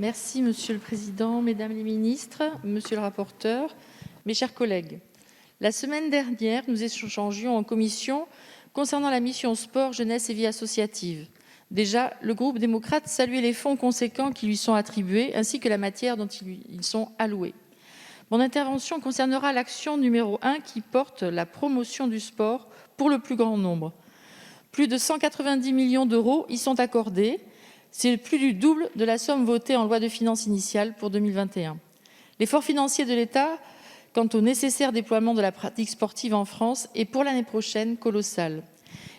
Merci Monsieur le Président, Mesdames les ministres, Monsieur le rapporteur, mes chers collègues. La semaine dernière, nous échangions en commission concernant la mission sport, jeunesse et vie associative. Déjà, le groupe démocrate saluait les fonds conséquents qui lui sont attribués ainsi que la matière dont ils sont alloués. Mon intervention concernera l'action numéro 1 qui porte la promotion du sport pour le plus grand nombre. Plus de 190 millions d'euros y sont accordés. C'est plus du double de la somme votée en loi de finances initiale pour 2021. L'effort financier de l'État quant au nécessaire déploiement de la pratique sportive en France est pour l'année prochaine colossal.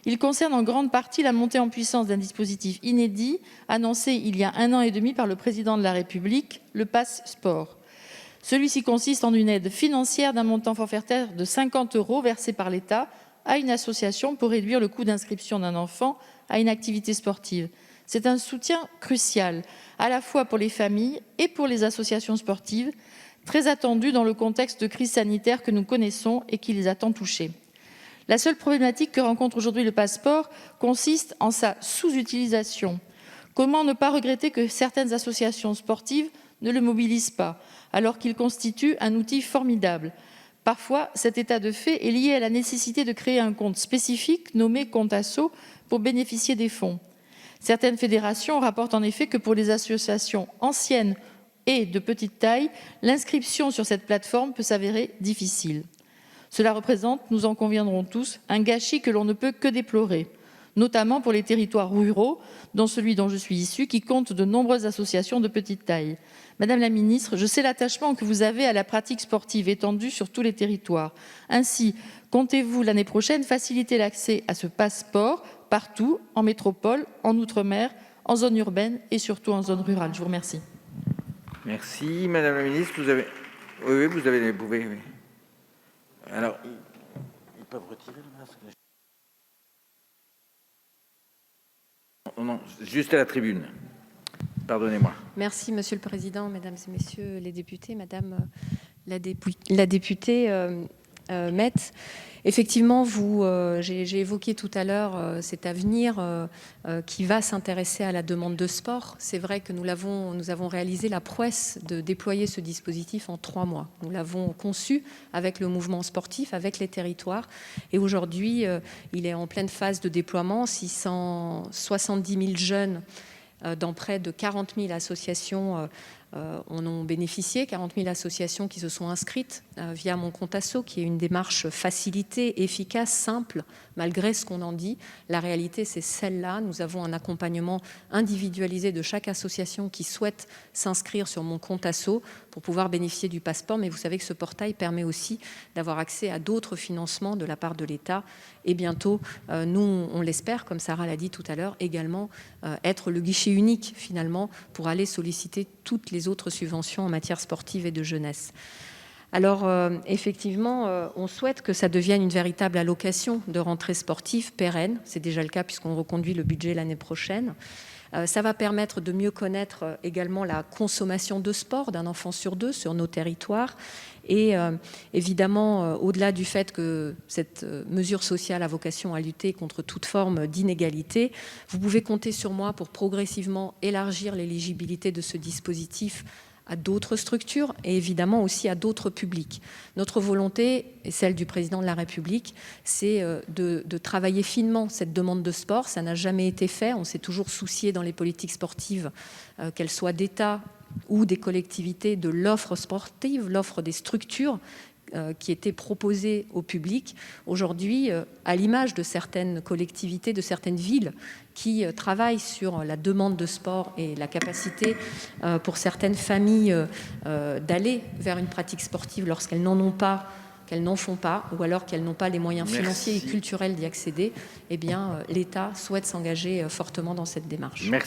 Il concerne en grande partie la montée en puissance d'un dispositif inédit annoncé il y a 1 an et demi par le Président de la République, le Pass Sport. Celui-ci consiste en une aide financière d'un montant forfaitaire de 50 € versé par l'État à une association pour réduire le coût d'inscription d'un enfant à une activité sportive. C'est un soutien crucial, à la fois pour les familles et pour les associations sportives, très attendu dans le contexte de crise sanitaire que nous connaissons et qui les a tant touchés. La seule problématique que rencontre aujourd'hui le passeport consiste en sa sous-utilisation. Comment ne pas regretter que certaines associations sportives ne le mobilisent pas, alors qu'il constitue un outil formidable? Parfois, cet état de fait est lié à la nécessité de créer un compte spécifique nommé compte asso pour bénéficier des fonds. Certaines fédérations rapportent en effet que pour les associations anciennes et de petite taille, l'inscription sur cette plateforme peut s'avérer difficile. Cela représente, nous en conviendrons tous, un gâchis que l'on ne peut que déplorer, notamment pour les territoires ruraux, dont celui dont je suis issue, qui compte de nombreuses associations de petite taille. Madame la ministre, je sais l'attachement que vous avez à la pratique sportive étendue sur tous les territoires. Ainsi, comptez-vous l'année prochaine faciliter l'accès à ce passeport partout, en métropole, en outre-mer, en zone urbaine et surtout en zone rurale? Je vous remercie. Merci. Madame la ministre, vous avez... Oui, vous avez... Vous pouvez... Oui. Alors, ils peuvent retirer le masque. Non, juste à la tribune. Pardonnez-moi. Merci, Monsieur le Président, Mesdames et Messieurs les députés, Madame la députée Metz. Effectivement, j'ai évoqué tout à l'heure cet avenir qui va s'intéresser à la demande de sport. C'est vrai que nous avons réalisé la prouesse de déployer ce dispositif en 3 mois. Nous l'avons conçu avec le mouvement sportif, avec les territoires. Et aujourd'hui, il est en pleine phase de déploiement. 670 000 jeunes dans près de 40 000 associations en ont bénéficié, 40 000 associations qui se sont inscrites via mon compte asso, qui est une démarche facilitée, efficace, simple, malgré ce qu'on en dit. La réalité, c'est celle-là. Nous avons un accompagnement individualisé de chaque association qui souhaite s'inscrire sur mon compte asso pour pouvoir bénéficier du passeport. Mais vous savez que ce portail permet aussi d'avoir accès à d'autres financements de la part de l'État. Et bientôt, nous, on l'espère, comme Sarah l'a dit tout à l'heure, également être le guichet unique, finalement, pour aller solliciter toutes les autres subventions en matière sportive et de jeunesse. Alors, effectivement, on souhaite que ça devienne une véritable allocation de rentrée sportive pérenne. C'est déjà le cas puisqu'on reconduit le budget l'année prochaine. Ça va permettre de mieux connaître également la consommation de sport d'un enfant sur 2 sur nos territoires. Et évidemment, au-delà du fait que cette mesure sociale a vocation à lutter contre toute forme d'inégalité, vous pouvez compter sur moi pour progressivement élargir l'éligibilité de ce dispositif à d'autres structures et évidemment aussi à d'autres publics. Notre volonté, et celle du Président de la République, c'est de travailler finement cette demande de sport. Ça n'a jamais été fait. On s'est toujours soucié dans les politiques sportives, qu'elles soient d'État ou des collectivités, de l'offre sportive, l'offre des structures qui étaient proposées au public. Aujourd'hui, à l'image de certaines collectivités, de certaines villes qui travaillent sur la demande de sport et la capacité pour certaines familles d'aller vers une pratique sportive lorsqu'elles n'en ont pas, qu'elles n'en font pas, ou alors qu'elles n'ont pas les moyens financiers et culturels d'y accéder, eh bien, l'État souhaite s'engager fortement dans cette démarche. Merci.